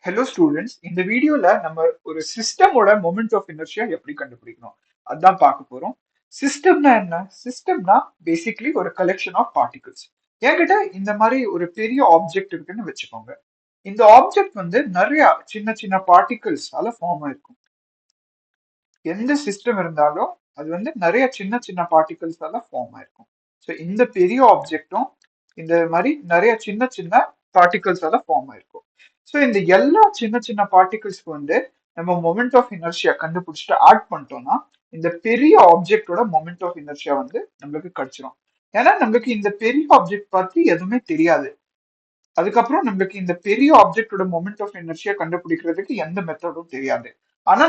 Hello students, இந்த வீடியோல நம்ம ஒரு சிஸ்டமோட மொமெண்ட் ஆஃப் இனர்ஷியா எப்படி கண்டுபிடிக்கணும் அதான் பார்க்க போறோம். சிஸ்டம்னா என்ன? சிஸ்டம்னா பேசிக்லி ஒரு கலெக்ஷன் ஆஃப் பார்ட்டிகல்ஸ். என்கிட்ட இந்த மாதிரி ஒரு பெரிய ஆப்ஜெக்ட் இருக்குன்னு வச்சுக்கோங்க. இந்த ஆப்ஜெக்ட் வந்து நிறைய சின்ன சின்ன பார்ட்டிகல்ஸால ஃபார்ம் ஆயிருக்கும். எந்த சிஸ்டம் இருந்தாலும் அது வந்து நிறைய சின்ன சின்ன பார்ட்டிகல்ஸால ஃபார்ம் ஆயிருக்கும். ஸோ இந்த பெரிய ஆப்ஜெக்டும் இந்த மாதிரி நிறைய சின்ன சின்ன பார்ட்டிகல்ஸால ஃபார்ம் ஆயிருக்கும். ஸோ இந்த எல்லா சின்ன சின்ன பார்ட்டிகல்ஸ்க்கு வந்து நம்ம மொமெண்ட் ஆஃப் இனர்ஷியா கண்டுபிடிச்சிட்டு ஆட் பண்ணிட்டோம்னா இந்த பெரிய ஆப்ஜெக்டோட மொமெண்ட் ஆஃப் இனர்ஷியா வந்து நம்மளுக்கு கிடைச்சிரும். ஏன்னா நம்மளுக்கு இந்த பெரிய ஆப்ஜெக்ட் பத்தி எதுவுமே தெரியாது. அதுக்கப்புறம் நம்மளுக்கு இந்த பெரிய ஆப்ஜெக்டோட மொமெண்ட் ஆஃப் எனர்ஜியா கண்டுபிடிக்கிறதுக்கு எந்த மெத்தடும் தெரியாது. ஆனா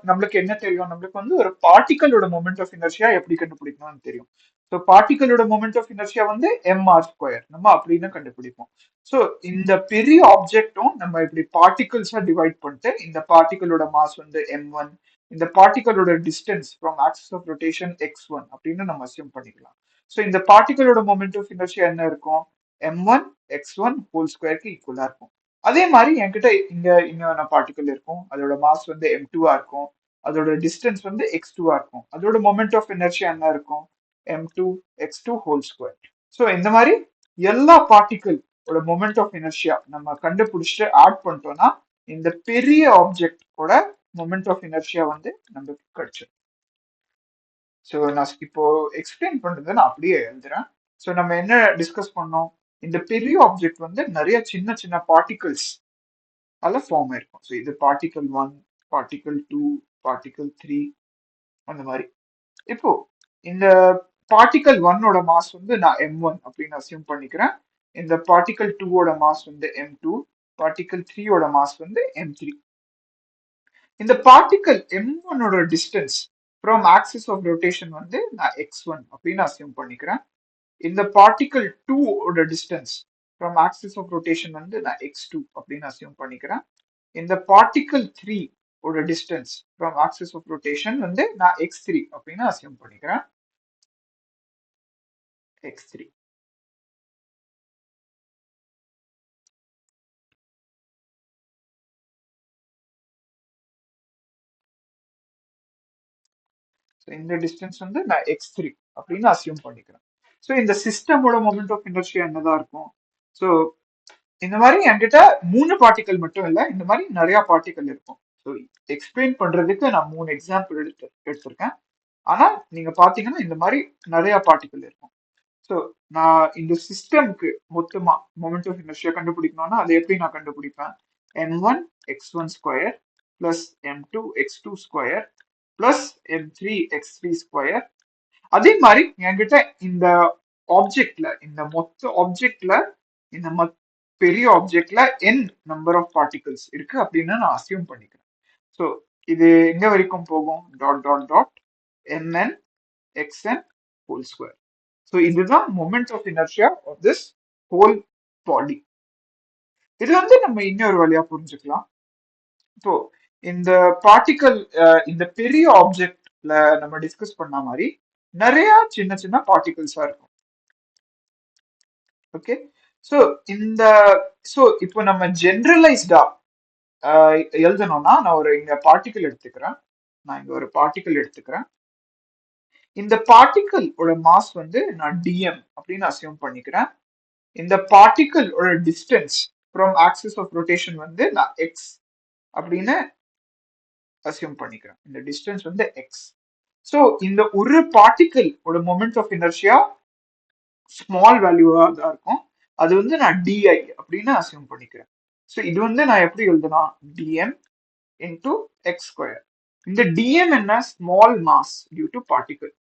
நம்மளுக்கு என்ன தெரியும்? நம்மளுக்கு வந்து ஒரு பார்ட்டிகளோட மொமெண்ட் ஆஃப் எனர்ஜியா எப்படி கண்டுபிடிக்கணும்னு தெரியும். ஸோ பார்ட்டிகளோட மொமெண்ட் ஆஃப் எனர்ஜியா வந்து mr², நம்ம அப்படின்னு கண்டுபிடிப்போம். ஸோ இந்த பெரிய ஆப்ஜெக்டும் நம்ம இப்படி பார்ட்டிகல்ஸா டிவைட் பண்ணிட்டு இந்த பார்ட்டிகளோட மாஸ் வந்து m1, இந்த பார்ட்டிகளோட distance from axis of rotation x1 அப்படின்னு நம்ம அசியூம் பண்ணிக்கலாம். ஸோ இந்த பார்ட்டிகளோட மொமெண்ட் ஆஃப் எனர்ஜியா என்ன இருக்கும்? m1 x1 ஹோல் ஸ்கொயருக்கு ஈக்குவலா இருக்கும். அதே மாதிரி என்கிட்ட இங்க இன்னொரு பார்ட்டிகல் இருக்கும், அதோட மாஸ் வந்து m2 இருக்கும், அதோட டிஸ்டன்ஸ் வந்து x2 இருக்கும், அதோட மொமெண்ட் ஆஃப் இனர்ஷியா என்ன இருக்கும்? m2 x2 whole square. So இந்த மாதிரி எல்லா பார்ட்டிகல் ஓட மொமெண்ட் ஆஃப் இனர்ஷியா நம்ம கண்டுபிடிச்சிட்டு ஆட் பண்ணிட்டோம்னா இந்த பெரிய ஆப்ஜெக்ட் ஓட மொமெண்ட் ஆஃப் இனர்ஷியா வந்து நமக்கு கிடைச்சிடும். ஸோ நான் இப்போ எக்ஸ்பிளைன் பண்றதை நான் அப்படியே எழுதுறேன். ஸோ நம்ம என்ன டிஸ்கஸ் பண்ணோம்? இந்த பெரிய ஆப்ஜெக்ட் வந்து நிறைய சின்ன சின்ன பார்ட்டிகல்ஸ் அதில் ஃபார்ம் ஆயிருக்கும். ஸோ இது பார்ட்டிகல் 1, பார்ட்டிகல் 2, பார்ட்டிகல் 3 அந்த மாதிரி. இப்போ இந்த பார்ட்டிகல் 1ஓட மாஸ் வந்து நான் m1 அப்படின்னு அசியூம் பண்ணிக்கிறேன். இந்த பார்ட்டிகல் 2ஓட மாஸ் வந்து m2, பார்ட்டிகல் 3ஓட மாஸ் வந்து m3. இந்த பார்ட்டிகல் m1ஓட distance from axis of rotation வந்து நான் x1 அப்படின்னு அசியூம் பண்ணிக்கிறேன். இந்த பார்ட்டிகல் 2 ஓட distance from axis of rotation வந்து நான் x2 அப்படின்னு அசியூம் பண்ணிக்கிறேன். இந்த பார்ட்டிகல் 3 ஓட distance from axis of rotation வந்து நான் x3 அப்படின்னு அசியூம் பண்ணிக்கிறேன். x3. இந்த டிஸ்டன்ஸ் வந்து நான் x3 அப்படின்னு அசியூம் பண்ணிக்கிறேன். ஸோ இந்த சிஸ்டமோட மொமெண்ட் ஆஃப் இனர்ஷியா என்னதான் இருக்கும்? ஸோ இந்த மாதிரி என்கிட்ட 3 பார்ட்டிகல் மட்டும் இல்லை, இந்த மாதிரி நிறைய பார்ட்டிகல் இருக்கும். ஸோ எக்ஸ்பிளைன் பண்றதுக்கு நான் 3 எக்ஸாம்பிள் எடுத்திருக்கேன். ஆனா நீங்க பாத்தீங்கன்னா இந்த மாதிரி நிறைய பார்ட்டிகல் இருக்கும். ஸோ நான் இந்த சிஸ்டம்க்கு மொத்தமா மொமெண்ட் ஆஃப் இனர்ஷியா கண்டுபிடிக்கணும்னா அதை எப்படி நான் கண்டுபிடிப்பேன்? m1 x1 square plus m2 x2 square plus m3 x3 square. அதே மாதிரி என்கிட்ட இந்த ஆப்ஜெக்ட்ல இந்த மொத்த ஆப்ஜெக்ட்ல இந்த பெரிய ஆப்ஜெக்ட்ல n நம்பர் ஆஃப் பார்ட்டிகல்ஸ் இருக்கு அப்படின்னு நான் அசியூம் பண்ணிக்கிறேன். ஸோ இது எங்க வரைக்கும் போகும்? Dot dot dot mn xn whole square. So இதுதான் moment of inertia of this whole body. இது வந்து நம்ம இன்னொரு வழியா புரிஞ்சுக்கலாம். இப்போ இந்த பார்ட்டிகல் இந்த பெரிய ஆப்ஜெக்ட்ல நம்ம டிஸ்கஸ் பண்ண மாதிரி நிறைய சின்ன சின்ன பார்ட்டிகல்ஸா இருக்கும். ஓகே, ஸோ இந்த ஸோ இப்போ நம்ம ஜென்ரலைஸ்டா எழுதணும்னா நான் ஒரு இங்க பார்ட்டிகல் எடுத்துக்கிறேன். நான் இங்க ஒரு பார்ட்டிகல் எடுத்துக்கிறேன். இந்த பார்ட்டிகல் ஓட மாஸ் வந்து நான் dm அப்படின்னு அசியூம் பண்ணிக்கிறேன். இந்த பார்ட்டிகல் ஓட distance from axis of rotation வந்து நான் x அப்படின்னு அசியூம் பண்ணிக்கிறேன். இந்த டிஸ்டன்ஸ் வந்து x. ஸோ இந்த ஒரு பார்ட்டிகல் ஓட மொமெண்ட் ஆஃப் இனர்ஷியா ஸ்மால் வேல்யூவா தான் இருக்கும். அது வந்து நான் di அப்படின்னு அசியூம் பண்ணிக்கிறேன். ஸோ இது வந்து நான் எப்படி எழுதுனா dm into x ஸ்கொயர். இந்த dm என்ன? Small mass due to particle.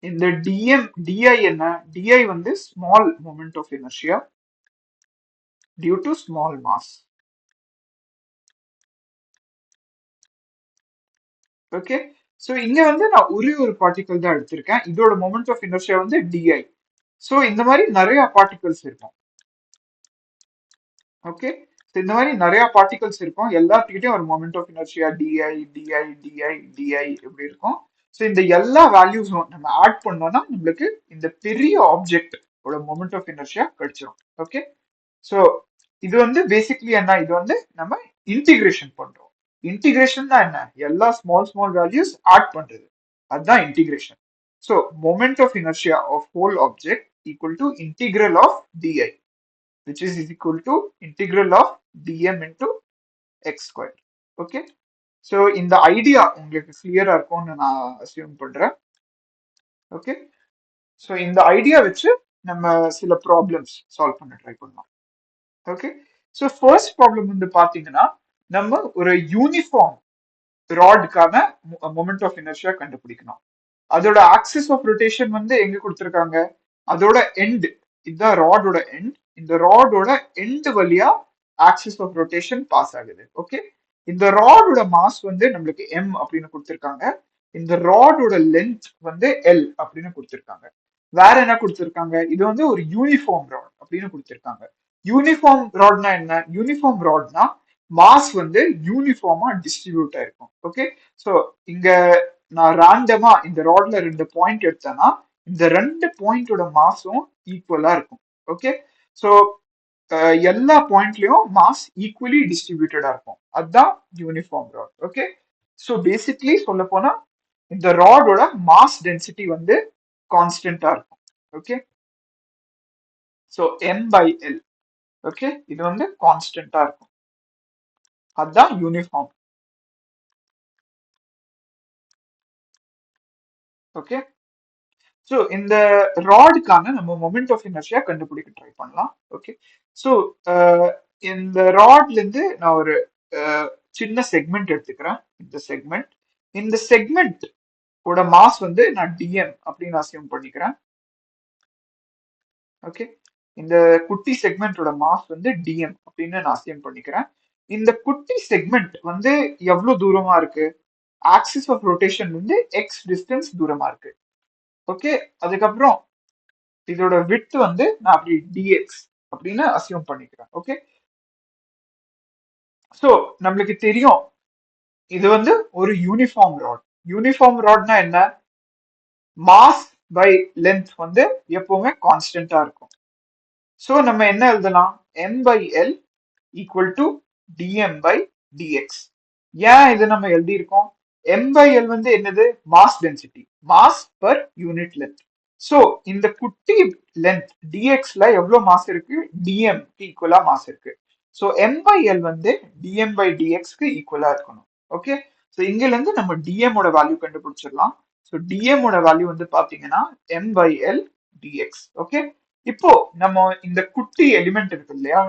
இந்த dm di என்ன? di வந்து small moment of inertia due to small mass. Okay, so இங்க வந்து நான் ஒரே ஒரு பார்ட்டிகல் தான் எடுத்திருக்கேன். இதோட மொமெண்ட் ஆஃப் இனர்ஷியா வந்து di. ஸோ இந்த மாதிரி நிறைய பார்ட்டிகல்ஸ் இருக்கும். ஓகே, இந்த மாதிரி நிறைய பார்ட்டிகல்ஸ் இருக்கும். எல்லாத்துக்கிட்டையும் ஒரு moment of inertia di di di di di இப்படி இருக்கும். ஸோ இந்த எல்லா வேல்யூஸும் நம்ம ஆட் பண்ணோம்னா நம்மளுக்கு இந்த பெரிய ஆப்ஜெக்ட் ஓட மொமெண்ட் ஆஃப் இனர்ஷியா கிடைச்சிரும். ஓகே, ஸோ இது வந்து பேசிக்லி என்ன, இது வந்து நம்ம இன்டிகிரேஷன் பண்றோம். இன்டிகிரேஷன் தான் என்ன, எல்லா ஸ்மால் ஸ்மால் வேல்யூஸ் ஆட் பண்றது, அதுதான் integration. So moment of inertia of whole object equal to integral of d I which is equal to integral of dm into x square. Okay, so இந்த idea உங்களுக்கு கிளியரா இருக்கும்னு நான் அசியூம் பண்றேன். Okay, so இந்த idea வச்சு நம்ம சில ப்ராப்ளம்ஸ் சால்வ் பண்ண ட்ரை பண்ணலாம். ஓகே, ஸோ ஃபர்ஸ்ட் ப்ராப்ளம் வந்து பாத்தீங்கன்னா நம்ம ஒரு யூனிஃபார்ம் ராட்கான மொமெண்ட் ஆஃப் இனர்ஷியா கண்டுபிடிக்கணும். அதோட ஆக்சிஸ் ஆஃப் ரொட்டேஷன் வந்து எங்க கொடுத்துருக்காங்க, அதோட எண்ட், இதுதான் ராடோட எண்ட், இந்த ராடோட எண்ட் வழியா ஆக்சிஸ் ஆஃப் ரொட்டேஷன் பாஸ் ஆகுது. ஓகே, இந்த ராடோட மாஸ் வந்து நம்மளுக்கு எம் அப்படின்னு கொடுத்துருக்காங்க, இந்த ராடோட லென்த் வந்து எல் அப்படின்னு கொடுத்துருக்காங்க. வேற என்ன கொடுத்துருக்காங்க, இது வந்து ஒரு யூனிஃபார்ம் ராட் அப்படின்னு கொடுத்துருக்காங்க. யூனிஃபார்ம் ராட்னா என்ன, யூனிஃபார்ம் ராட்னா மாஸ் வந்து யூனிஃபார்மா டிஸ்ட்ரிபியூட் ஆயிருக்கும். ஓகே, ஸோ இங்க நான் ரேண்டமா இந்த ராட்ல 2 பாயிண்ட் எடுத்தேன்னா இந்த 2 பாயிண்டோட மாஸும் ஈக்குவலா இருக்கும். ஓகே, ஸோ எல்லா பாயிண்ட்லயும் மாஸ் ஈக்குவலி டிஸ்ட்ரிபியூட்டடா இருக்கும், அதுதான் uniform rod. Okay, so basically சொல்ல போனா இந்த ராடோட மாஸ் டென்சிட்டி வந்து கான்ஸ்டன்டா இருக்கும். Okay, so M by L. Okay, இது வந்து கான்ஸ்டன்டா இருக்கும், அதுதான் யூனிஃபார்ம். ஓகே, ஸோ இந்த ராடுக்கான நம்ம மொமெண்ட் ஆஃப் இனர்ஷியா கண்டுபிடிக்க ட்ரை பண்ணலாம். ஓகே, ஸோ இந்த ராட்ல இருந்து நான் ஒரு சின்ன செக்மெண்ட் எடுத்துக்கிறேன். இந்த செக்மெண்ட் ஓட மாஸ் வந்து நான் டிஎம் அப்படின்னு அசியூம் பண்ணிக்கிறேன். ஓகே, இந்த குட்டி செக்மெண்டோட மாஸ் வந்து டிஎம் அப்படின்னு நான் அசியூம் பண்ணிக்கிறேன். இந்த குட்டி செக்மெண்ட் வந்து எவ்வளவு தூரமா இருக்கு, ஆக்சிஸ் ஆஃப் ரொட்டேஷன் வந்து எக்ஸ் டிஸ்டன்ஸ் தூரமா இருக்கு. ஓகே, அதுக்கப்புறம் இதோட விட்த் வந்து நான் அப்படி டிஎக்ஸ் அப்படின்னு அசியூம் பண்ணிக்கிறேன். ஓகே, ஸோ நம்மளுக்கு தெரியும் இது வந்து ஒரு யூனிஃபார்ம் ராட். யூனிஃபார்ம் ராட்னா என்ன, மாஸ் பை லென்த் வந்து எப்பவுமே கான்ஸ்டன்டா இருக்கும். ஸோ நம்ம என்ன எழுதலாம், m by L equal to d M by d X. ஏன் இது நம்ம எழுதி இருக்கோம், m பை எல் வந்து என்னது, mass density, mass per unit length. So இந்த குட்டி லென்த் டிஎக்ஸ்ல எவ்வளவு மாஸ் இருக்கு, டிஎம் ஈக்குவலா மாஸ் இருக்கு. ஸோ m பை எல் வந்து டிஎம் பை டிஎக்ஸ்க்கு ஈக்குவலா இருக்கணும். ஓகே, ஸோ இங்கல இருந்து நம்ம டிஎம் ஓட வேல்யூ கண்டுபிடிச்சிடலாம். ஸோ டிஎம் ஓட வேல்யூ வந்து பாத்தீங்கன்னா m by L d X. Okay, இப்போ நம்ம இந்த குட்டி எலிமெண்ட் இருக்கு இல்லையா,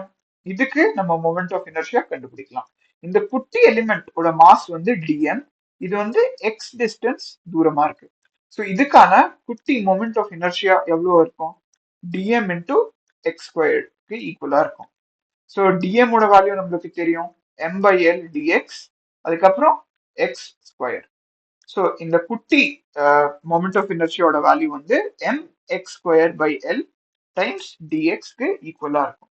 இதுக்கு நம்ம மொமெண்ட் ஆஃப் இனர்ஷியா கண்டுபிடிக்கலாம். இந்த குட்டி எலிமெண்ட் ஓட மாஸ் வந்து டிஎம், இது வந்து எக்ஸ் டிஸ்டன்ஸ் தூரமா இருக்கு. ஸோ இதுக்கான குட்டி மொமெண்ட் ஆஃப் இனர்ஷியா எவ்வளவு இருக்கும், டிஎம் இன்டூ எக்ஸ் ஸ்கொயர்க்கு ஈக்குவலா இருக்கும். ஸோ டிஎம் ஓட வேல்யூ நம்மளுக்கு தெரியும், எம் பை எல் டிஎக்ஸ், அதுக்கப்புறம் எக்ஸ் ஸ்கொயர். ஸோ இந்த குட்டி மொமெண்ட் ஆஃப் இனர்ஷியோட வேல்யூ வந்து M X square by L times டிஎக்ஸ்க்கு ஈக்குவலா இருக்கும்.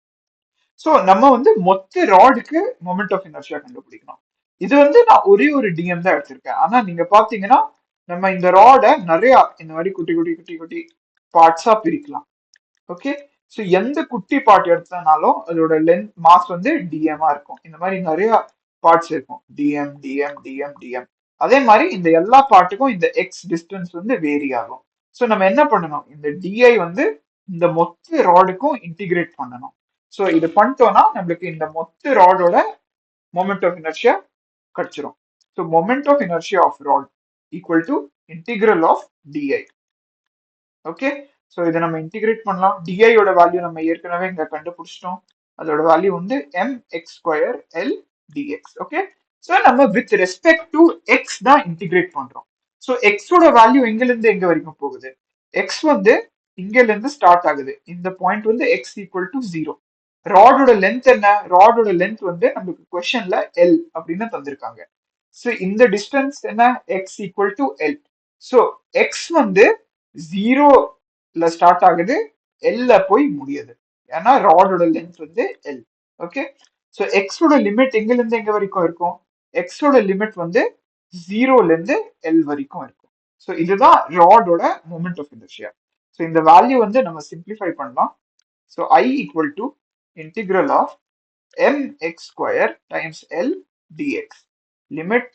ஸோ நம்ம வந்து மொத்த ராடுக்கு மொமெண்ட் ஆஃப் இனர்ஷியா கண்டுபிடிக்கணும். இது வந்து நான் ஒரே ஒரு டிஎம் தான் எடுத்திருக்கேன், ஆனா நீங்க பாத்தீங்கன்னா நம்ம இந்த ராட நிறைய இந்த மாதிரி குட்டி குட்டி குட்டி குட்டி பார்ட்ஸா பிரிக்கலாம். ஓகே, ஸோ எந்த குட்டி பார்ட் எடுத்தனாலும் அதோட லென்த் மாஸ் வந்து டிஎம்மா இருக்கும். இந்த மாதிரி நிறைய பார்ட்ஸ் இருக்கும், டிஎம் டிஎம் டிஎம் டிஎம். அதே மாதிரி இந்த எல்லா பார்ட்டுக்கும் இந்த எக்ஸ் டிஸ்டன்ஸ் வந்து வேரி ஆகும். ஸோ நம்ம என்ன பண்ணணும், இந்த டிஐ வந்து இந்த மொத்த ராடுக்கும் இன்டிகிரேட் பண்ணணும். ஸோ இது பண்ணிட்டோம்னா நம்மளுக்கு இந்த மொத்த ராடோட மொமெண்ட் ஆஃப் இனர்ஷியா கிடைச்சிரும். So moment of inertia of rod equal to integral of d I. Okay, so இதை நம்ம இன்டிகிரேட் பண்ணலாம். டிஐயோட வேல்யூ நம்ம ஏற்கனவே இங்க கண்டுபிடிச்சிட்டோம், அதோட வேல்யூ வந்து M X square L d X. Okay, so நம்ம வித் ரெஸ்பெக்ட் டு எக்ஸ் தான் இன்டிகிரேட் பண்றோம். ஸோ எக்ஸோட வேல்யூ எங்கல இருந்து எங்க வரைக்கும் போகுது, எக்ஸ் வந்து இங்கல இருந்து ஸ்டார்ட் ஆகுது, இந்த பாயிண்ட் வந்து எக்ஸ் ஈக்குவல் டு 0. ராடோட லென்த் என்ன, ராடோட லென்த் வந்து நமக்கு கொஸ்டின்ல எல் அப்படின்னு தந்திருக்காங்க. ஸோ இந்த டிஸ்டன்ஸ் என்ன, X equal to L. So x வந்து 0ல ஸ்டார்ட் ஆகுது, எல்ல போய் முடியுது, ஏன்னா ராடோட லென்த் வந்து எல். ஓகே, ஸோ எக்ஸோட லிமிட் எங்கல இருந்து எங்க வரைக்கும் இருக்கும், எக்ஸோட லிமிட் வந்து 0ல இருந்து எல் வரைக்கும் இருக்கும். ஸோ இதுதான் ராடோட மொமெண்ட் ஆஃப் இனர்ஷியா. ஸோ இந்த வேல்யூ வந்து நம்ம சிம்பிளிஃபை பண்ணலாம். So I equal to integral of mx square times l dx limit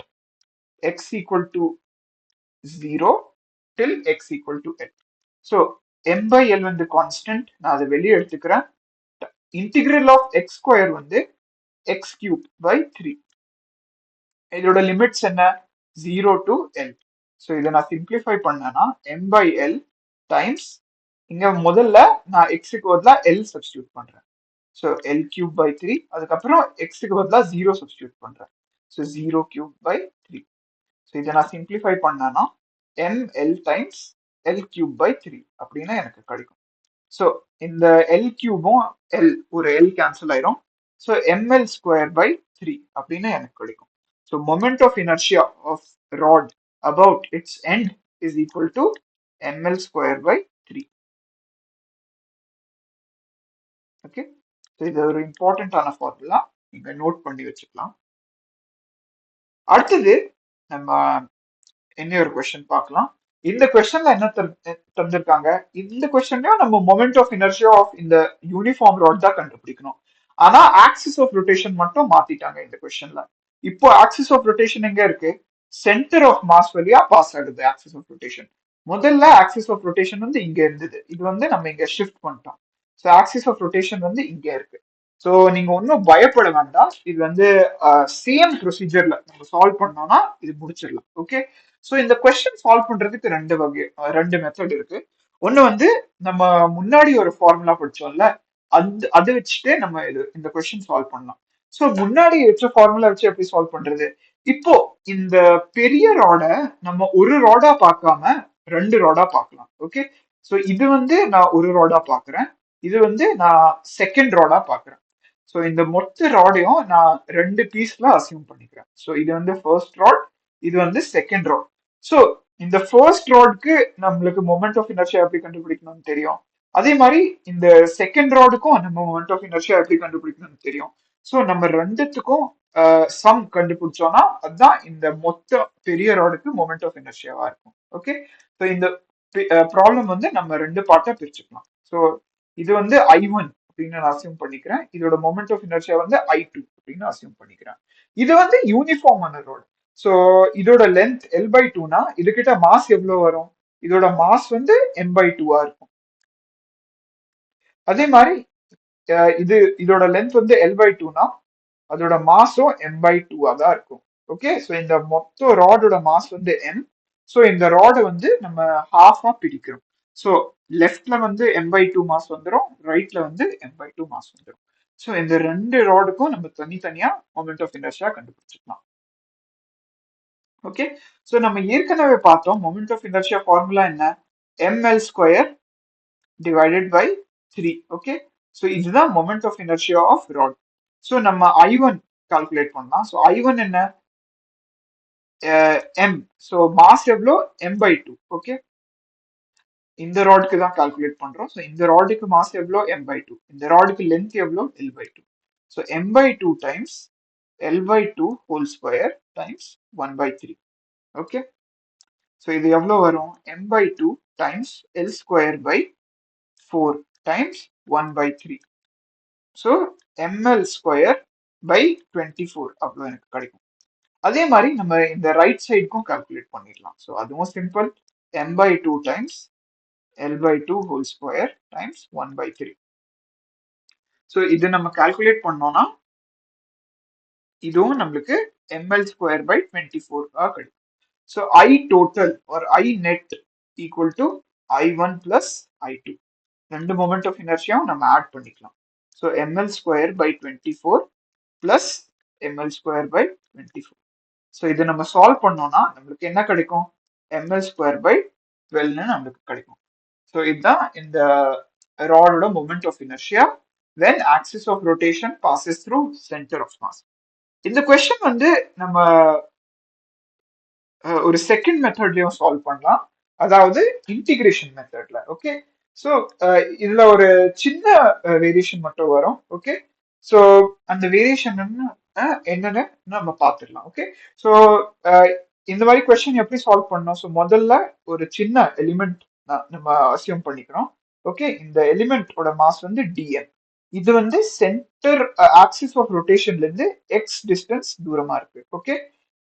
x equal to 0 till x equal to l. So m by l வந்து constant, நான் அதை வெளியே எடுத்துக்கிறேன். Integral of x square வந்து x cube by 3. இதோட limits என்ன? 0 to l. So இதை நான் சிம்பிளிஃபை பண்ணேன்னா m by l டைம்ஸ் இங்க முதல்ல நான் எக்ஸுக்கு பதிலா l சப்ஸ்டியூட் பண்றேன். So l cube by 3. அதுக்கப்புறம் எக்ஸுக்கு பதிலா 0 சப்ஸ்டியூட் பண்றேன். So 0 cube by 3. ஸோ இதை நான் சிம்பிளிஃபை பண்ணேன்னா ml times l cube by 3 அப்படின்னு எனக்கு கிடைக்கும். ஸோ இந்த எல் கியூபும் எல் ஒரு எல் கேன்சல் ஆயிரும். ஸோ ml ஸ்கொயர் பை 3 அப்படின்னு எனக்கு கிடைக்கும். So moment of inertia of rod about its end is equal to ml square by 3. Okay, so இது ஒரு இம்பார்ட்டன்டான ஃபார்முலா, நீங்க நோட் பண்ணி வச்சுக்கலாம். அடுத்தது நம்ம இன்னொரு கொஸ்டின் பார்க்கலாம். இந்த கொஸ்டின்ல என்ன தந்திருக்காங்க? இந்த கொஸ்டின்லயும் நம்ம மொமெண்ட் ஆஃப் இனர்ஷியா ஆஃப் இந்த யூனிஃபார்ம் ராட் தான் கண்டுபிடிக்கணும். ஆனா ஆக்சிஸ் ஆஃப் ரொட்டேஷன் மட்டும் மாத்திட்டாங்க இந்த கொஸ்டின்ல. இப்போ ஆக்சிஸ் ஆஃப் ரொட்டேஷன் எங்க இருக்கு? சென்டர் ஆஃப் மாஸ் வழியா பாஸ் ஆகுது ஆக்சிஸ் ஆஃப் ரொட்டேஷன். முதல்ல ஆக்சிஸ் ஆஃப் ரொட்டேஷன் வந்து இங்க இருந்தது, இது வந்து நம்ம இங்க ஷிஃப்ட் பண்ணிட்டோம். ஸோ ஆக்சிஸ் ஆஃப் ரொட்டேஷன் வந்து இங்க இருக்கு. ஸோ நீங்க ஒன்றும் பயப்பட வேண்டாம், இது வந்து சேம் ப்ரொசீஜர்ல நம்ம சால்வ் பண்ணோம்னா இது முடிச்சிடலாம். ஓகே, ஸோ இந்த கொஸ்டின் சால்வ் பண்றதுக்கு ரெண்டு மெத்தட் இருக்கு. ஒன்னு வந்து நம்ம முன்னாடி ஒரு ஃபார்முலா படிச்சோம்ல, அதை வச்சுட்டு நம்ம இந்த கொஸ்டின் சால்வ் பண்ணலாம். ஸோ முன்னாடி வச்ச ஃபார்முலா வச்சு எப்படி சால்வ் பண்றது? இப்போ இந்த பெரிய ராட நம்ம ஒரு ராடா பார்க்காம ரெண்டு ராடா பார்க்கலாம். ஓகே, ஸோ இது வந்து நான் ஒரு ராடா பார்க்கறேன், இது வந்து நான் செகண்ட் ராடா பார்க்கறேன். ஸோ இந்த மொத்த ராடையும் நான் ரெண்டு பீஸ்ல அசியூம் பண்ணிக்கிறேன். ஸோ இது வந்து ஃபர்ஸ்ட் ராட், இது வந்து செகண்ட் ராட். ஸோ இந்த ஃபர்ஸ்ட் ராட்க்கு நம்மளுக்கு மொமெண்ட் ஆஃப் இனர்ஷியா எப்படி கண்டுபிடிக்கணும்னு தெரியும். அதே மாதிரி இந்த செகண்ட் ராடுக்கும் நம்ம மொமெண்ட் ஆஃப் இனர்ஷியா எப்படி கண்டுபிடிக்கணும்னு தெரியும். ஸோ நம்ம ரெண்டுத்துக்கும் சம் கண்டுபிடிச்சோம்னா அதுதான் இந்த மொத்த பெரிய ராடுக்கு மொமெண்ட் ஆஃப் இனர்ஷியாவா இருக்கும். ஓகே, ஸோ இந்த ப்ராப்ளம் வந்து நம்ம ரெண்டு பார்ட்டா பிரிச்சுக்கலாம். ஸோ இது வந்து I1 அப்படின்னு நான் அசியூம் பண்ணிக்கிறேன், இதோட மொமெண்ட் ஆஃப் இனர்ஷியா வந்து I2 அப்படின்னு அசியூம் பண்ணிக்கிறேன். இது வந்து யூனிஃபார்மான ரோடு. ஸோ இதோட லென்த் L/2னா இதுகிட்ட மாஸ் எவ்வளவு வரும்? இதோட மாஸ் வந்து M/2ஆ இருக்கும். அதே மாதிரி இதோட லென்த் வந்து L/2னா அதோட மாஸும் M/2ஆ தான் இருக்கும். ஓகே, ஸோ இந்த மொத்த ராடோட மாஸ் வந்து M. ஸோ இந்த ராடை வந்து நம்ம ஹாஃபா பிரிக்கிறோம். ஸோ லெஃப்ட்ல வந்து M/2 மாஸ் வந்துடும், ரைட்ல வந்து M/2 மாஸ் வந்துடும். ஸோ இந்த ரெண்டு ராடுக்கும் நம்ம தனித்தனியா மொமெண்ட் ஆஃப் இனர்ஷியா கண்டுபிடிச்சிக்கலாம். ஓகே, ஸோ நம்ம ஏற்கனவே பார்த்தோம் மொமெண்ட் ஆஃப் இனர்ஷியா ஃபார்முலா என்ன? ml square divided by 3. Okay, so இதுதான் moment of inertia of rod. So நம்ம I1 கால்குலேட் பண்ணலாம். ஸோ I1 என்ன? m. ஸோ மாஸ் எவ்வளோ? M/2. ஓகே, இந்த ராடுக்கு தான் கால்குலேட் பண்றோம். ஸோ இந்த ராடுக்கு மாஸ் எவ்வளோ? M/2. இந்த ராடுக்கு லென்த் எவ்வளோ? L/2. So M/2 times L/2 whole square times 1/3. Okay, so இது எவ்வளோ வரும்? M/2 times L square by 4 times 1/3. So ml square by 24 அவ்வளோ எனக்கு கிடைக்கும். அதே மாதிரி நம்ம இந்த ரைட் சைடுக்கும் கால்குலேட் பண்ணிடலாம். ஸோ அதுவும் simple, m/2 times L/2 whole square times 1/3. So இது நம்ம கால்குலேட் பண்ணோம்னா இதுவும் நம்மளுக்கு ml ஸ்கொயர் பை 24 கிடைக்கும். So I total or I net equal to I1 plus I2. ரெண்டு மொமெண்ட் ஆஃப் இனர்ஷியாவும் நம்ம ஆட் பண்ணிக்கலாம். So ml square by 24 plus ml square by 24. So இதை நம்ம சால்வ் பண்ணோம்னா நம்மளுக்கு என்ன கிடைக்கும்? ml ஸ்கொயர் பை 12 நம்மளுக்கு கிடைக்கும். ஸோ இதுதான் இந்த ராடோட moment of inertia when axis of rotation passes through center of mass. இந்த கொஸ்டின் வந்து நம்ம ஒரு செகண்ட் மெத்தட்லயும் சால்வ் பண்ணலாம், அதாவது இன்டிகிரேஷன் மெத்தட்ல. ஓகே, ஸோ இதுல ஒரு சின்ன வேரியேஷன் மட்டும் வரும். ஓகே, ஸோ அந்த வேரியேஷன் என்னன்னு நம்ம பார்த்துடலாம். ஓகே, ஸோ இந்த மாதிரி கொஸ்டின் எப்படி சால்வ் பண்ணோம்? ஸோ முதல்ல ஒரு சின்ன எலிமெண்ட் நம்ம அசியூம் பண்ணிக்கிறோம். ஓகே, இந்த எலிமெண்டோட மாஸ் வந்து dm. இது வந்து சென்டர் ஆக்சிஸ் ஆஃப் ரொட்டேஷன்ல இருந்து எக்ஸ் டிஸ்டன்ஸ் தூரமா இருக்கு. ஓகே,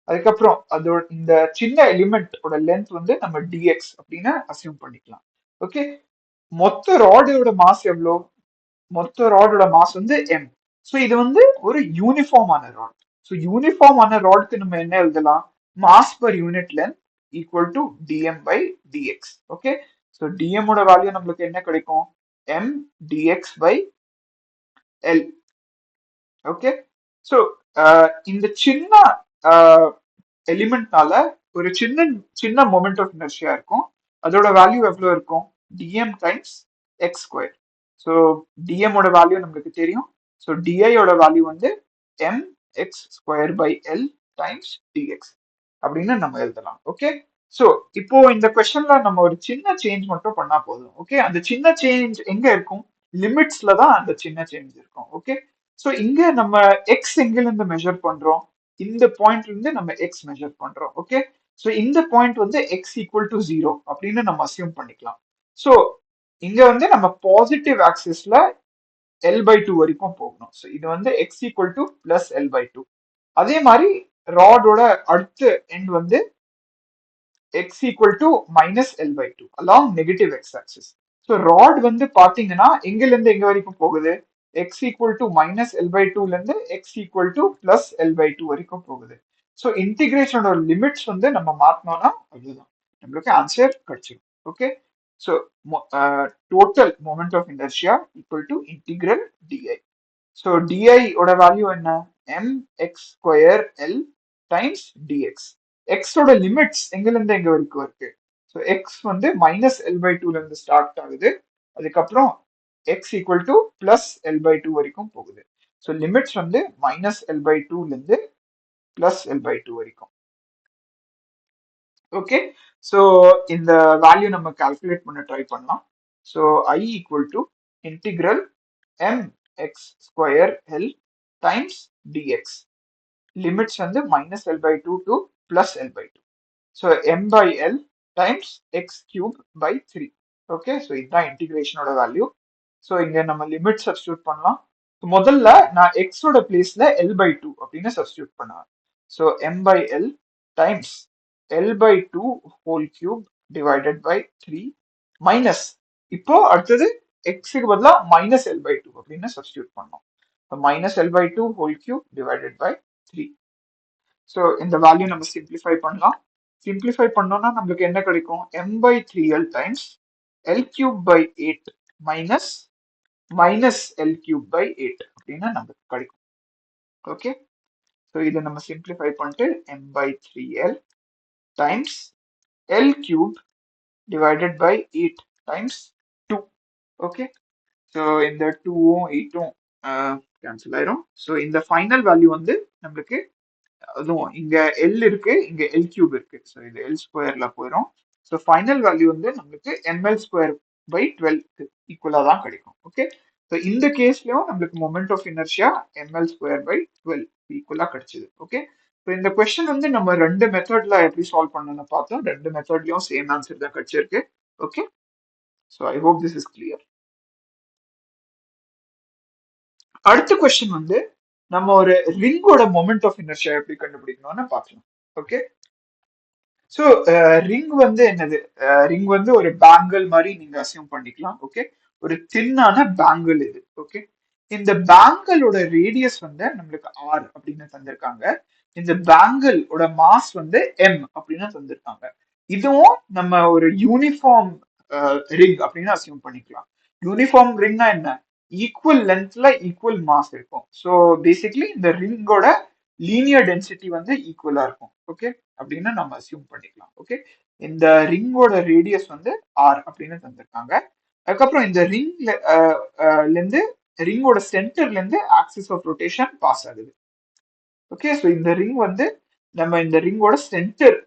அதுக்கப்புறம் அதோட இந்த சின்ன எலிமெண்டோட லென்த் வந்து நம்ம dx அப்படின்னு அசியூம் பண்ணிக்கலாம். ஓகே, மொத்த ராடோட மாஸ் எவ்வளோ? மொத்த ராடோட மாஸ் வந்து m. ஸோ இது வந்து ஒரு யூனிஃபார்மான ராட். ஸோ யூனிஃபார்மான ராட்க்கு நம்ம என்ன எழுதலாம்? Mass per unit length equal to dm by dx. Okay, so dm ஓட வேல்யூ நம்மளுக்கு என்ன கிடைக்கும்? m dx by l. Okay, so இந்த சின்ன எலிமெண்ட்னால ஒரு சின்ன சின்ன மொமெண்ட் ஆஃப் இனர்ஷியா இருக்கும். அதோட வேல்யூ எவ்வளவு இருக்கும்? dm times x square. So dm ஓட வேல்யூ நம்மளுக்கு தெரியும். ஸோ di ஓட வேல்யூ வந்து m x square by l times dx அப்படின்னு நம்ம எழுதலாம். ஓகே, ஸோ இப்போ இந்த கொஸ்டின்ல நம்ம ஒரு சின்ன சேஞ்ச் மட்டும் பண்ணா போதும். ஓகே, அந்த சின்ன சேஞ்ச் எங்க இருக்கும்? லிமிட்ஸ்ல தான் அந்த சின்ன சேஞ்ச் இருக்கும். ஓகே, ஸோ இங்க நம்ம எக்ஸ் எங்கில இருந்து மெஷர் பண்றோம்? இந்த பாயிண்ட்ல இருந்து நம்ம எக்ஸ் மெஷர் பண்றோம். ஓகே, ஸோ இந்த பாயிண்ட் வந்து எக்ஸ் ஈக்குவல் டு 0 அப்படின்னு நம்ம அசியூம் பண்ணிக்கலாம். ஸோ இங்க வந்து நம்ம பாசிட்டிவ் ஆக்சிஸ்ல எல் பை டூ வரைக்கும் போகணும். ஸோ இது வந்து x equal to plus L by two. அதே மாதிரி ராடோட அடுத்த எண்ட் வந்து x equal to minus L by 2 along negative x axis. So rod வந்து பாத்தீங்கன்னா எங்கில இருந்து எங்க வரைக்கும் போகுது? x equal to minus L by 2 ல இருந்து x equal to plus L by 2 வரைக்கும் போகுது. So இன்டிகிரேஷனோட லிமிட்ஸ் வந்து நம்ம மாத்தினோம்னா அவ்வளவுதான், நம்மளுக்கு ஆன்சர் கிடைச்சிடும். Okay, so total moment of inertia equal to integral di. So di ஓட வேல்யூ என்ன? M X square L times dx. எக்ஸோட லிமிட்ஸ் எங்கல இருந்து எங்க வரைக்கும் இருக்கு? ஸோ எக்ஸ் வந்து மைனஸ் எல் பை டூல இருந்து ஸ்டார்ட் ஆகுது. அதுக்கப்புறம் x equal to plus L by two வரைக்கும் போகுது. ஸோ லிமிட்ஸ் வந்து மைனஸ் எல் பை டூல இருந்து பிளஸ் எல் பை டூ வரைக்கும். ஓகே, ஸோ இந்த வேல்யூ நம்ம கால்குலேட் பண்ண ட்ரை பண்ணலாம். So I equal to integral M X square L times DX. Limits வந்து minus L by two to plus L by two. So M by L times X cube by three. Okay, so இதுதான் இன்டிகிரேஷனோட value. So இங்க நம்ம limit substitute பண்ணலாம். முதல்ல நான் எக்ஸோட பிளேஸ்ல எல் பை டூ அப்படின்னு சப்ஸ்டியூட் பண்ணுவேன். So M by L times l by two whole cube divided by three minus, இப்போ அடுத்தது எக்ஸுக்கு பதிலாக மைனஸ் எல் பை டூ அப்படின்னு சப்ஸ்டியூட் பண்ணோம். Minus L by two whole cube divided by three. So இந்த value நம்ம simplify பண்ணலாம். Simplify பண்ணோம்னா நம்மளுக்கு என்ன கிடைக்கும்? M by three l times l cube by eight minus minus l cube by eight அப்படின்னு நமக்கு கிடைக்கும். ஓகே, ஸோ இதை நம்ம சிம்பிளிஃபை பண்ணிட்டு m by three l times l cube divided by eight times two. Okay, so இந்த டூவும் எயிட்டும் cancel ஆயிரும். ஸோ இந்த ஃபைனல் வேல்யூ வந்து நம்மளுக்கு அதுவும் இங்க எல் இருக்கு, இங்க எல் கியூப் இருக்கு. ஸோ இது எல் ஸ்கொயர்ல போயிடும். ஸோ ஃபைனல் வேல்யூ வந்து நம்மளுக்கு எம்எல் ஸ்கொயர் பை 12 ஈக்குவலா தான் கிடைக்கும். ஓகே, ஸோ இந்த கேஸ்லயும் நம்மளுக்கு moment of inertia ml square by 12 ஈக்குவலா கிடைச்சது. ஓகே, ஸோ இந்த கொஸ்டின் வந்து நம்ம ரெண்டு மெத்தட்ல எப்படி சால்வ் பண்ணணும்னு பார்த்தோம். ரெண்டு மெத்தட்லயும் சேம் ஆன்சர் தான் கிடைச்சிருக்கு. Okay, so I hope this is clear. அடுத்த கொஸ்டின் வந்து நம்ம ஒரு ரிங்கோட மொமெண்ட் ஆஃப் இனர்ஷியா எப்படி கண்டுபிடிக்கணும்னு பார்க்கலாம். ஓகே, ஸோ ரிங் வந்து என்னது? ரிங் வந்து ஒரு பேங்கிள் மாதிரி நீங்க அசியூம் பண்ணிக்கலாம். ஓகே, ஒரு தின்னான பேங்கிள் இது. ஓகே, இந்த பேங்கிளோட ரேடியஸ் வந்து நம்மளுக்கு ஆர் அப்படின்னு தந்திருக்காங்க. இந்த பேங்கிளோட மாஸ் வந்து எம் அப்படின்னு தந்திருக்காங்க. இதுவும் நம்ம ஒரு யூனிஃபார்ம் ரிங் அப்படின்னு அசியூம் பண்ணிக்கலாம். யூனிஃபார்ம் ரிங்னா என்ன? ஈக்குவல் லென்த்ல ஈக்குவல் மாஸ் இருக்கும். ஸோ பேசிக்லி இந்த ரிங்கோட லீனியர் டென்சிட்டி வந்து ஈக்குவலா இருக்கும். ஓகே, அப்படின்னு நம்ம அசியூம் பண்ணிக்கலாம். ஓகே, இந்த ரிங்கோட ரேடியஸ் வந்து ஆர் அப்படின்னு தந்திருக்காங்க. அதுக்கப்புறம் இந்த ரிங்ல இருந்து ரிங்கோட சென்டர்ல இருந்து ஆக்சிஸ் ஆஃப் ரொட்டேஷன் பாஸ் ஆகுது. ஓகே, ஸோ இந்த ரிங் வந்து நம்ம இந்த ரிங்கோட சென்டர்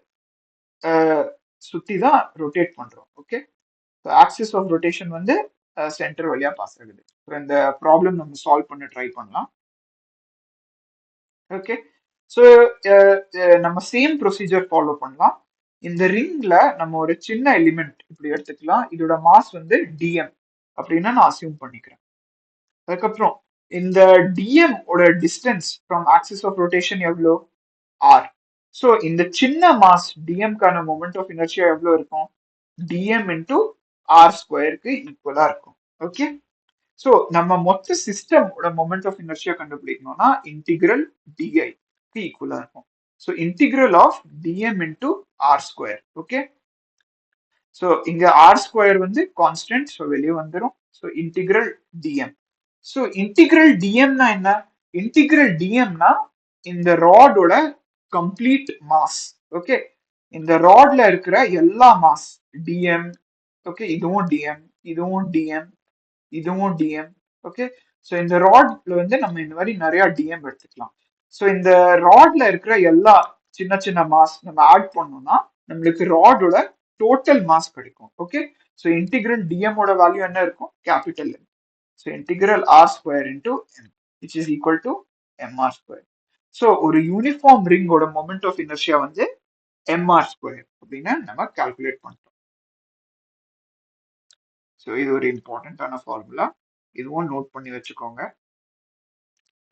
சுத்தி தான் ரொட்டேட் பண்றோம். ஓகே, ஆக்சிஸ் ஆஃப் ரொட்டேஷன் வந்து சென்டர் வழியா பாஸ் ஆகுது. இந்த ப்ராப்ளம் நம்ம சால்வ் பண்ண ட்ரை பண்ணலாம். ஓகே, ஸோ நம்ம சேம் ப்ரொசீஜர் ஃபாலோ பண்ணலாம். இந்த ரிங்ல நம்ம ஒரு சின்ன எலிமெண்ட் இப்படி எடுத்துக்கலாம். இதோட மாஸ் வந்து dm அப்படின்னு நான் அசியூம் பண்ணிக்கிறேன். அதுக்கப்புறம் இந்த dm ஓட distance from axis of rotation எவ்வளோ? r. ஸோ இந்த சின்ன மாஸ் dm கான மொமெண்ட் ஆஃப் இனர்ஷியா எவ்வளோ இருக்கும்? dm இன்டூ r ஸ்கொயருக்கு ஈக்குவலா இருக்கும். ஓகே, ஸோ நம்ம மொத்த சிஸ்டமோட மொமெண்ட் ஆஃப் இனர்ஷியா கண்டுபிடிக்கணும்னா இன்டிகிரல் di க்கு ஈக்குவலா இருக்கும். So integral of dm into r square. Okay, so இங்க r ஸ்கொயர் வந்து கான்ஸ்டன்ட், ஸோ வெளியே வந்துடும். So integral dm. So integral டிஎம்னா என்ன? இன்டிகிரல் டிஎம்னா இந்த ராடோட கம்ப்ளீட் மாஸ். ஓகே, இந்த ராட்ல இருக்கிற எல்லா மாஸ் டிஎம். ஓகே, இதுவும் டிஎம், இதுவும் டிஎம், இதுவும் டிஎம். ஓகே, ஸோ இந்த ராட்ல வந்து நம்ம இந்த மாதிரி நிறைய டிஎம் எடுத்துக்கலாம். ஸோ இந்த ராட்ல இருக்கிற எல்லா சின்ன சின்ன மாஸ் நம்ம ஆட் பண்ணோம்னா நம்மளுக்கு ராடோட டோட்டல் மாஸ் கிடைக்கும். ஓகே, ஸோ இன்டிகிரல் டிஎம் ஓட வேல்யூ என்ன இருக்கும்? Capital M. So integral r square into m, which is equal to mr square. So ஒரு யூனிஃபார்ம் ரிங்கோட மொமெண்ட் ஆஃப் இனர்ஷியா வந்து mr square அப்படின்னு நம்ம கால்குலேட் பண்றோம். ஸோ இது ஒரு இம்பார்ட்டன்டான ஃபார்முலா, இதுவும் நோட் பண்ணி வச்சுக்கோங்க.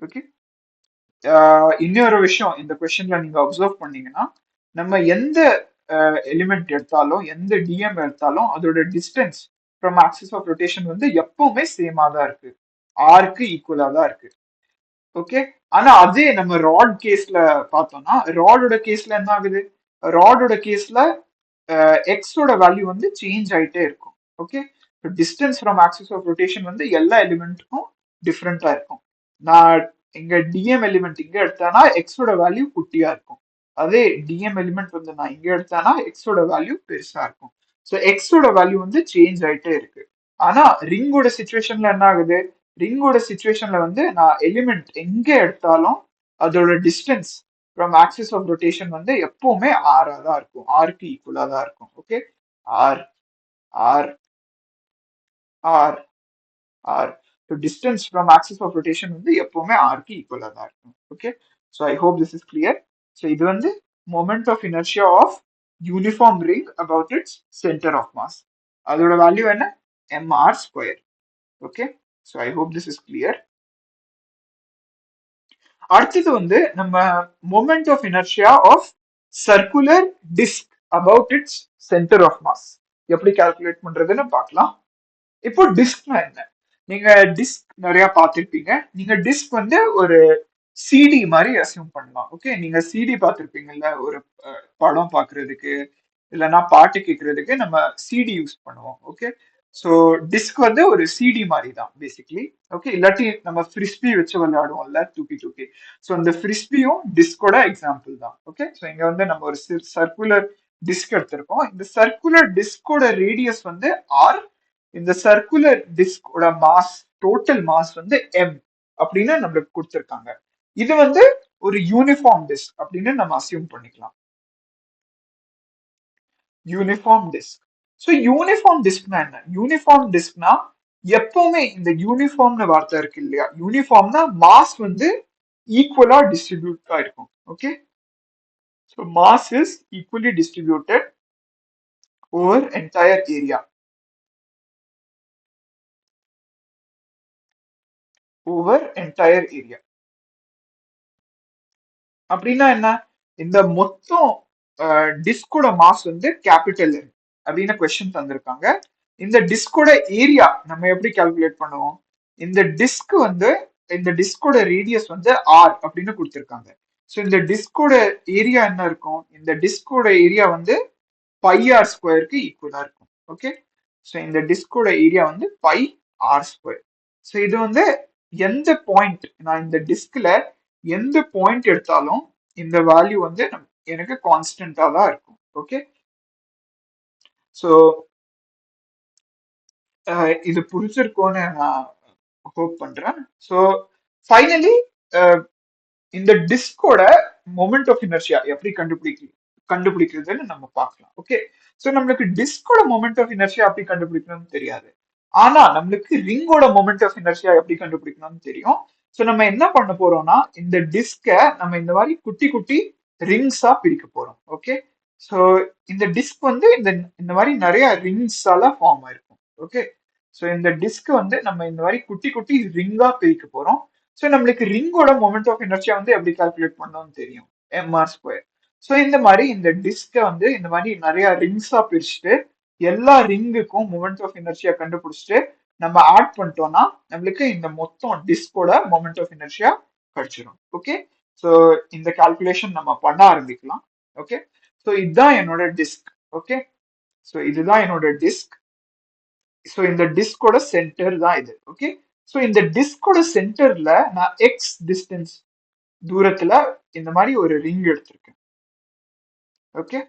ஓகே, இன்னொரு விஷயம் இந்த கொஸ்டின்ல நீங்க அப்சர்வ் பண்ணீங்கன்னா நம்ம எந்த எலிமெண்ட் எடுத்தாலும் எந்த டிஎம் எடுத்தாலும் அதோட distance from axis of rotation வந்து எப்பவுமே சேமா தான் இருக்கு, ஆருக்கு ஈக்குவலா தான் இருக்கு. ஓகே, ஆனா அதே நம்ம ராட் கேஸ்ல பார்த்தோம்னா ராடோட கேஸ்ல என்ன ஆகுது? ராடோட கேஸ்ல எக்ஸோட வேல்யூ வந்து சேஞ்ச் ஆயிட்டே இருக்கும். Okay, distance from axis of rotation வந்து எல்லா எலிமெண்ட்டுக்கும் டிஃப்ரெண்டா இருக்கும். நான் இங்க டிஎம் எலிமெண்ட் இங்க எடுத்தானா எக்ஸோட வேல்யூ குட்டியா இருக்கும். அதே டிஎம் எலிமெண்ட் வந்து நான் இங்க எடுத்தானா எக்ஸோட வேல்யூ பெருசா இருக்கும். ஸோ எக்ஸோட வேல்யூ வந்து சேஞ்ச் ஆயிட்டே இருக்கு. ஆனா ரிங்கோட சுச்சுவேஷன்ல என்ன ஆகுது? ரிங்கோட சுச்சுவேஷன்ல வந்து நான் எலிமெண்ட் எங்க எடுத்தாலும் அதோட distance from axis of rotation வந்து எப்பவுமே ஆரா தான் இருக்கும், ஆருக்கு ஈக்குவலா தான் இருக்கும். Okay, r r r r. So distance from axis of rotation வந்து எப்பவுமே ஆருக்கு ஈக்குவலா தான் இருக்கும். Okay, so I hope this is clear. So இது வந்து moment of inertia of uniform ring about its centre of mass. அதோட வேல்யூ என்ன? mr square. Okay, so I hope this is clear. அடுத்தது வந்து நம்ம moment of inertia of circular disc about its centre of mass எப்படி calculate பண்றதுன்னு பார்க்கலாம். இப்போ டிஸ்க்னா என்ன? நீங்க டிஸ்க் நிறைய பார்த்திருப்பீங்க. நீங்க டிஸ்க் வந்து ஒரு சிடி மாதிரி அசியூம் பண்ணலாம். ஓகே, நீங்க சிடி பார்த்திருப்பீங்கல்ல, ஒரு படம் பார்க்கிறதுக்கு இல்லைன்னா பாட்டு கேட்கறதுக்கு நம்ம சிடி யூஸ் பண்ணுவோம். ஓகே, ஸோ டிஸ்க் வந்து ஒரு சிடி மாதிரி தான் பேசிக்லி. ஓகே, இல்லாட்டி நம்ம ஃப்ரிஸ்பி வச்சு விளையாடுவோம்ல தூக்கி தூக்கி. ஸோ இந்த ஃப்ரிஸ்பியும் டிஸ்கோட எக்ஸாம்பிள் தான். ஓகே, ஸோ இங்க வந்து நம்ம ஒரு சர்க்குலர் டிஸ்க் எடுத்திருக்கோம். இந்த சர்க்குலர் டிஸ்கோட ரேடியஸ் வந்து ஆர். இந்த சர்க்குலர் டிஸ்கோட மாஸ், டோட்டல் மாஸ் வந்து எம் அப்படின்னு நம்மளுக்கு கொடுத்துருக்காங்க. இது வந்து ஒரு யூனிஃபார்ம் டிஸ்க் அப்படின்னு நம்ம அசியூம் பண்ணிக்கலாம். Uniform disk. ஸோ யூனிஃபார்ம் டிஸ்க்னா என்ன? யூனிஃபார்ம் டிஸ்க்னா எப்பவுமே இந்த யூனிஃபார்ம்னு வார்த்தை இருக்கு இல்லையா, யூனிஃபார்ம்னா மாஸ் வந்து ஈக்குவலா டிஸ்ட்ரிபியூட் ஆயிருக்கும். Okay, so mass is equally distributed over entire area. Over entire area அப்படின்னா என்ன? இந்த மொத்தம் டிஸ்கோட மாஸ் வந்து கேபிட்டல் எம் அப்படின்னு கொஸ்டின் தந்திருக்காங்க. இந்த டிஸ்கோட ஏரியா நம்ம எப்படி கால்குலேட் பண்ணுவோம்? இந்த டிஸ்க் வந்து இந்த டிஸ்கோட ரேடியஸ் வந்து ஆர் அப்படின்னு கொடுத்திருக்காங்க. ஸோ இந்த டிஸ்கோட ஏரியா என்ன இருக்கும்? இந்த டிஸ்கோட ஏரியா வந்து பை ஆர் ஸ்கொயருக்கு ஈக்குவலா இருக்கும். ஓகே, ஸோ இந்த டிஸ்கோட ஏரியா வந்து பை ஆர் ஸ்கொயர். ஸோ இது வந்து எந்த பாயிண்ட், நான் இந்த டிஸ்க்ல எந்த பாயிண்ட் எடுத்தாலும் இந்த வேல்யூ வந்து எனக்கு கான்ஸ்டன்டா தான் இருக்கும். ஓகே, ஸோ இது புரிஞ்சிருக்கும்னு நான் ஹோப் பண்றேன். ஸோ ஃபைனலி இந்த டிஸ்கோட மொமெண்ட் ஆஃப் இனர்ஷியா எப்படி கண்டுபிடிக்கிறதுன்னு நம்ம பார்க்கலாம். ஓகே, ஸோ நம்மளுக்கு டிஸ்கோட மொமெண்ட் ஆஃப் இனர்ஷியா எப்படி கண்டுபிடிக்கணும்னு தெரியாது. ஆனா நம்மளுக்கு ரிங்கோட மொமெண்ட் ஆஃப் இனர்ஷியா எப்படி கண்டுபிடிக்கணும்னு தெரியும். ஸோ நம்ம என்ன பண்ண போறோம்னா இந்த டிஸ்கை நம்ம இந்த மாதிரி குட்டி குட்டி ரிங்ஸா பிரிக்க போறோம். ஓகே, ஸோ இந்த டிஸ்க் வந்து இந்த இந்த மாதிரி நிறைய ரிங்ஸால ஃபார்ம் ஆயிருக்கும். ஓகே, ஸோ இந்த டிஸ்க் வந்து நம்ம இந்த மாதிரி குட்டி குட்டி ரிங்கா பிரிக்க போறோம். ஸோ நம்மளுக்கு ரிங்கோட மொமெண்ட் ஆஃப் இனர்ஷியா வந்து எப்படி கால்குலேட் பண்ணணும்னு தெரியும், mr ஸ்கொயர். ஸோ இந்த மாதிரி இந்த டிஸ்கை வந்து இந்த மாதிரி நிறைய ரிங்ஸா பிரிச்சுட்டு எல்லா ரிங்குக்கும் மொமெண்ட் ஆஃப் இனர்ஷியா கண்டுபிடிச்சிட்டு நம்ம ஆட் பண்ணிட்டோம்னா நம்மளுக்கு இந்த மொத்தம் டிஸ்கோட மொமெண்ட் ஆஃப் இனர்ஷியா கிடைச்சிடும். ஓகே, ஸோ இந்த கால்குலேஷன் நம்ம பண்ண ஆரம்பிக்கலாம். ஓகே, ஸோ இதுதான் என்னோட டிஸ்க். ஓகே, ஸோ இதுதான் என்னோட டிஸ்க். ஸோ இந்த டிஸ்கோட சென்டர் தான் இது. ஓகே, ஸோ இந்த டிஸ்கோட சென்டர்ல நான் எக்ஸ் டிஸ்டன்ஸ் தூரத்துல இந்த மாதிரி ஒரு ரிங் எடுத்திருக்கேன். ஓகே,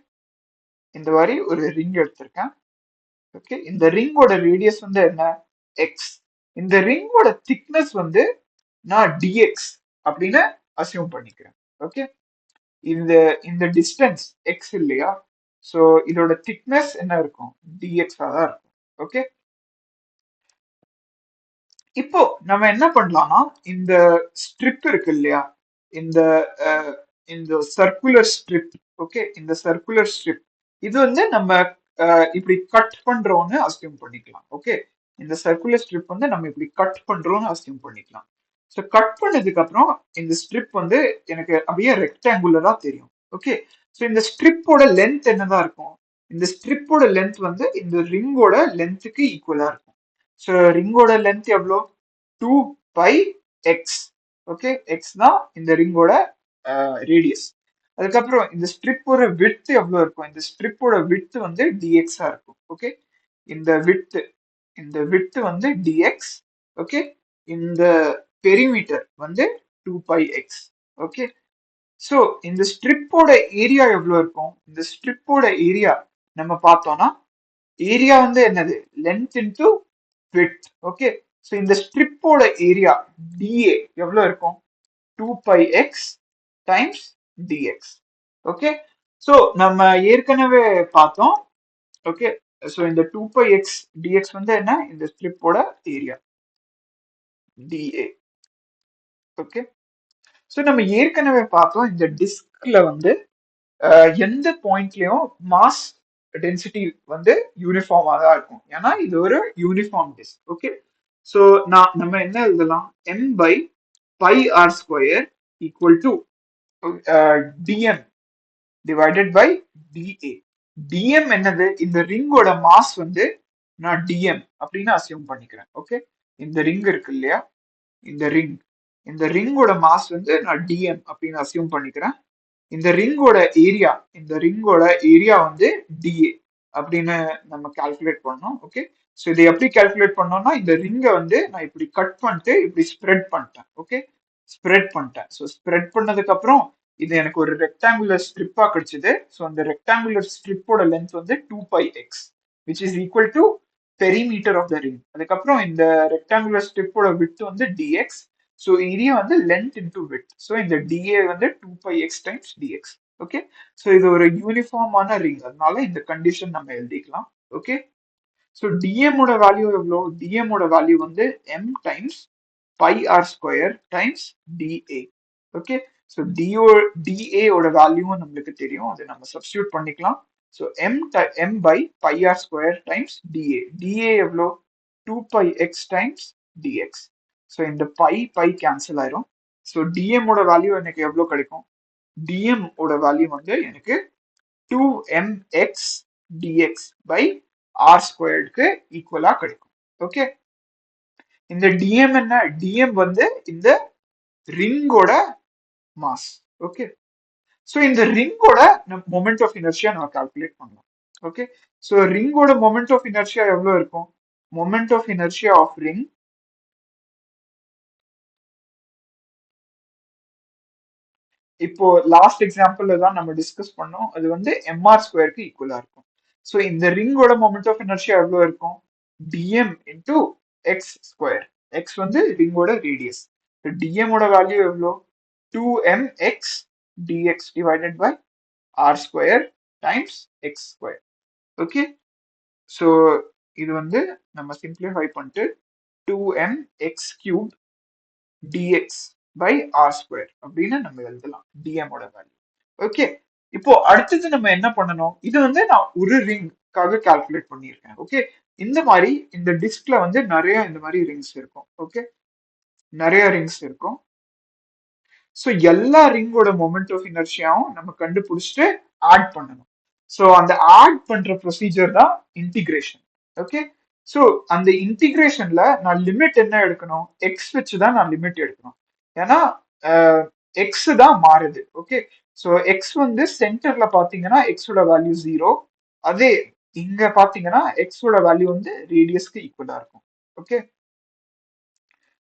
இந்த மாதிரி ஒரு ரிங் எடுத்திருக்கேன். ஓகே, இந்த ரிங்கோட ரேடியஸ் வந்து என்ன, எக்ஸ். இந்த ரிங்கோட திக்னஸ் வந்து நான் டிஎக்ஸ் அப்படின்னு அசியூம் பண்ணிக்கிறேன். ஓகே, இந்த இந்த டிஸ்டன்ஸ் எக்ஸ் இல்லையா, ஸோ இதோட திக்னஸ் என்ன இருக்கும், டிஎக்ஸ் தான் இருக்கும். ஓகே, இப்போ நம்ம என்ன பண்ணலாம்னா இந்த ஸ்ட்ரிப் இருக்கு இல்லையா, இந்த இந்த சர்க்குலர் ஸ்ட்ரிப். ஓகே, இந்த சர்க்குலர் ஸ்ட்ரிப் இது வந்து நம்ம இப்படி கட் பண்றோம்னு அசியூம் பண்ணிக்கலாம். ஓகே, இந்த சர்க்குலர் ஸ்ட்ரிப் வந்து நம்ம இப்படி கட் பண்றோம்னு அசியூம் பண்ணிக்கலாம். ஸோ கட் பண்ணதுக்கு அப்புறம் இந்த ஸ்ட்ரிப் வந்து எனக்கு அப்படியே ரெக்டாங்குலரா தெரியும். ஓகே, ஸோ இந்த ஸ்ட்ரிப்போட லென்த் என்னதான் இருக்கும், இந்த ஸ்ட்ரிப்போட லென்த் வந்து இந்த ரிங்கோட லென்த்துக்கு ஈக்குவலா இருக்கும். ஸோ ரிங்கோட லென்த் எவ்வளோ, 2πx. ஓகே, எக்ஸ் தான் இந்த ரிங்கோட ரேடியஸ். அதுக்கப்புறம் இந்த ஸ்ட்ரிப்போட விட்த் எவ்வளவு இருக்கும், இந்த ஸ்ட்ரிப்போட விட்த் வந்து டிஎக்ஸா இருக்கும். ஓகே, இந்த விட்த் வந்து டிஎக்ஸ். ஓகே, இந்த பெரிமீட்டர் வந்து 2πx. ஓகே, ஸோ இந்த ஸ்ட்ரிப்போட ஏரியா எவ்வளவு இருக்கும், இந்த ஸ்ட்ரிப்போட ஏரியா நம்ம பார்த்தோம்னா ஏரியா வந்து என்னது, length into width. Okay, so இந்த ஸ்ட்ரிப்போட ஏரியா டிஏ எவ்வளவு இருக்கும், 2πx times dx. Okay, so நம்ம ஏற்கனவே பார்த்தோம். ஓகே, ஸோ இந்த 2πx dx வந்து என்ன, இந்த ஸ்ட்ரிப்போட ஏரியா டிஏ. ஓகே, ஸோ நம்ம ஏற்கனவே பார்த்தோம் இந்த டிஸ்க்ல வந்து எந்த பாயிண்ட்லயும் மாஸ் டென்சிட்டி வந்து யூனிஃபார்மா தான் இருக்கும், ஏன்னா இது ஒரு யூனிஃபார்ம் டிஸ்க். ஓகே, ஸோ நம்ம என்ன எழுதலாம், m by pi r square equal to dm divided by da. Dm என்னது, இந்த ரிங்கோட மாஸ் வந்து நான் டிஎம் அப்படின்னு அசியூம் பண்ணிக்கிறேன். ஓகே, இந்த ரிங் இருக்கு இல்லையா, இந்த ரிங்கோட மாஸ் வந்து நான் டிஎம் அப்படின்னு அசியூம் பண்ணிக்கிறேன். இந்த ரிங்கோட ஏரியா வந்து டிஏ அப்படின்னு நம்ம கால்குலேட் பண்ணோம். ஓகே, ஸோ இதை எப்படி கால்குலேட் பண்ணோம்னா இந்த ரிங்கை வந்து நான் இப்படி கட் பண்ணிட்டு இப்படி ஸ்ப்ரெட் பண்ணிட்டேன். ஓகே, ஸ்ப்ரெட் பண்ணிட்டேன். ஸோ ஸ்ப்ரெட் பண்ணதுக்கு அப்புறம் இது எனக்கு ஒரு ரெக்டாங்குலர் ஸ்ட்ரிப்பா கிடைச்சது. ஸோ அந்த ரெக்டாங்குலர் ஸ்ட்ரிப்போட லென்த் வந்து 2πx which is equal to perimeter of the ring. அதுக்கப்புறம் இந்த ரெக்டாங்குலர் ஸ்ட்ரிப்போட விட்த் வந்து dx. ஸோ ஏரியா வந்து லென்த் இன்டூ விட்த். ஸோ இந்த டிஏ வந்து 2πx times dx. Okay, so இது ஒரு யூனிஃபார்மான ரிங், அதனால இந்த கண்டிஷன் நம்ம எழுதிக்கலாம். ஓகே, ஸோ டிஎம் ஓட வேல்யூ எவ்வளோ, டிஎம் ஓட வேல்யூ வந்து m times pi r square times da. Okay, so da ஓட வேல்யூவும் நம்மளுக்கு தெரியும், அதை நம்ம சப்ஸ்டியூட் பண்ணிக்கலாம். So M by pi r square times da. Da எவ்வளோ, 2πx டைம்ஸ் டிஎக்ஸ். ஸோ இந்த பை கேன்சல் ஆயிரும். ஸோ டிஎம் ஓட வேல்யூ எனக்கு எவ்வளோ கிடைக்கும், டிஎம் ஓட வேல்யூ வந்து எனக்கு 2mx dx பை ஆர் ஸ்கொயர்டுக்கு ஈக்குவலா கிடைக்கும். ஓகே, இந்த டிஎம் என்ன, டிஎம் வந்து இந்த ரிங்கோட மாஸ். ஓகே, ஸோ இந்த ரிங்கோட மொமெண்ட் ஆஃப் இனர்ஷியா நம்ம கால்குலேட் பண்ணலாம். ஓகே, ஸோ ரிங்கோட மொமெண்ட் ஆஃப் இனர்ஷியா எவ்வளவு இருக்கும், moment of inertia of ring இப்போ லாஸ்ட் எக்ஸாம்பிள்ல தான் நம்ம டிஸ்கஸ் பண்ணோம், அது வந்து mr ஸ்கொயருக்கு ஈக்குவலா இருக்கும். ஸோ இந்த ரிங்கோட மொமெண்ட் ஆஃப் இனர்ஷியா எவ்வளவு இருக்கும், dm into x square. X வந்து ரிங்கோட ரேடியஸ். dm ஓட வேல்யூ எவ்வளோ, 2mx dx divided by r square times x square. Okay, so இது வந்து நம்ம சிம்பிளிஃபை பண்ணிட்டு 2mx cube dx by r square அப்படின்னு நம்ம எழுதலாம் dm ஓட வேல்யூ. ஓகே, இப்போ அடுத்தது நம்ம என்ன பண்ணணும், இது வந்து நான் ஒரு ரிங்காக கால்குலேட் பண்ணியிருக்கேன். ஓகே, இந்த மாதிரி இந்த டிஸ்க்ல வந்து நிறைய இந்த மாதிரி ரிங்ஸ் இருக்கும். ஓகே, நிறைய ரிங்ஸ் இருக்கும். ஸோ எல்லா ரிங்கோட மொமெண்ட் ஆஃப் இனர்ஷியாவும் நம்ம கண்டுபிடிச்சிட்டு ஆட் பண்ணணும். ஸோ அந்த ஆட் பண்ற ப்ரொசீஜர் தான் இன்டிகிரேஷன். ஓகே, ஸோ அந்த இன்டிகிரேஷன்ல நான் லிமிட் என்ன எடுக்கணும், எக்ஸ் வச்சு தான் நான் லிமிட் எடுக்கணும். ஏன்னா எக்ஸ் தான் மாறுது. ஓகே, ஸோ எக்ஸ் வந்து சென்டர்ல பாத்தீங்கன்னா எக்ஸோட வேல்யூ 0. அதே இங்க பாத்தீங்கன்னா எக்ஸோட வேல்யூ வந்து ரேடியஸ்க்கு ஈக்குவலா இருக்கும். ஓகே,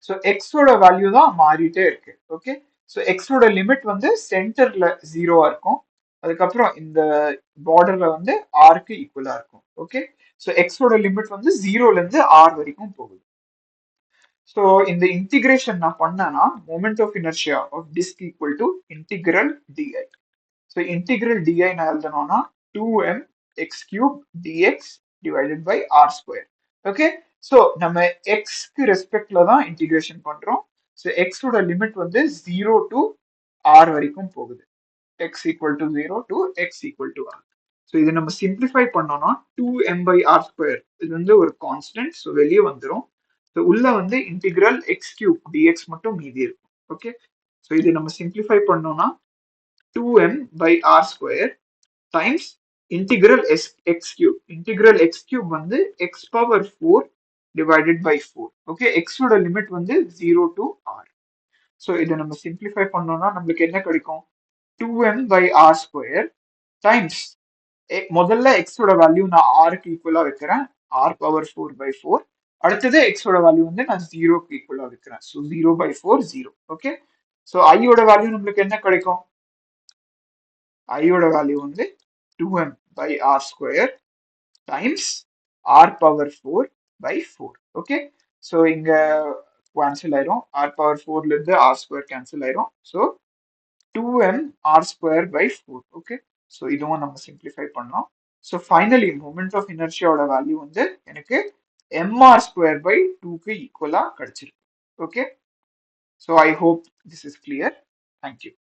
ஸோ எக்ஸோட வேல்யூ தான் மாறிட்டே இருக்கு. ஓகே, ஸோ எக்ஸோட லிமிட் வந்து சென்டர்ல 0வா இருக்கும். அதுக்கப்புறம் இந்த பார்டர்ல வந்து ஆருக்கு ஈக்குவலா இருக்கும். ஓகே, ஸோ எக்ஸோட லிமிட் வந்து 0ல இருந்து ஆர் வரைக்கும் போகுது. ஸோ இந்த இன்டிகிரேஷன் நான் பண்ணேன்னா moment of inertia of disc equal to integral di. So integral di நான் எழுதணும்னா 2m x cube dx divided by r square. Okay, so நம்ம எக்ஸ்க்கு ரெஸ்பெக்ட்ல தான் இன்டிகிரேஷன் பண்றோம். ஸோ எக்ஸோட லிமிட் வந்து 0 டு r வரைக்கும் போகுது. x equal to 0 to x equal to r. So இது நம்ம சிம்பிளிஃபை பண்ணோம்னா 2m by r square இது வந்து ஒரு கான்ஸ்டன்ட், ஸோ வெளியே வந்துடும். ஸோ உள்ள வந்து இன்டிகிரல் x cube dx மட்டும் மீதி இருக்கும். ஓகே, ஸோ இது நம்ம சிம்பிளிஃபை பண்ணோம்னா 2m by r square times integral x cube. Integral x cube வந்து x power 4 divided by 4. Okay, x ஓட லிமிட் வந்து 0 to r. ஸோ இதை நம்ம சிம்பிளிஃபை பண்ணோம்னா நம்மளுக்கு என்ன கிடைக்கும், 2m by r square times முதல்ல x ஓட வேல்யூ நான் rக்கு ஈக்குவலா வைக்கிறேன், r பவர் 4 by 4. அடுத்தது x ஓட வேல்யூ வந்து நான் 0க்கு ஈக்குவலா வைக்கிறேன். So 0 by 4 0. Okay, so i ஓட வேல்யூ நம்மளுக்கு என்ன கிடைக்கும், i ஓட வேல்யூ வந்து 2m by r square times r power 4 by 4. Okay, so இங்க கேன்சல் ஆயிரும், r power 4ல இருந்து r square கேன்சல் ஆயிரும். So 2m r square by 4. Okay, so இதுவும் நம்ம சிம்பிளிஃபை பண்ணோம். ஸோ ஃபைனலி மொமெண்ட் ஆஃப் இனர்ஷியாவோட வேல்யூ வந்து எனக்கு mr square by 2க்கு ஈக்குவலா கிடைச்சிருக்கு. Okay, so I hope this is clear. Thank you.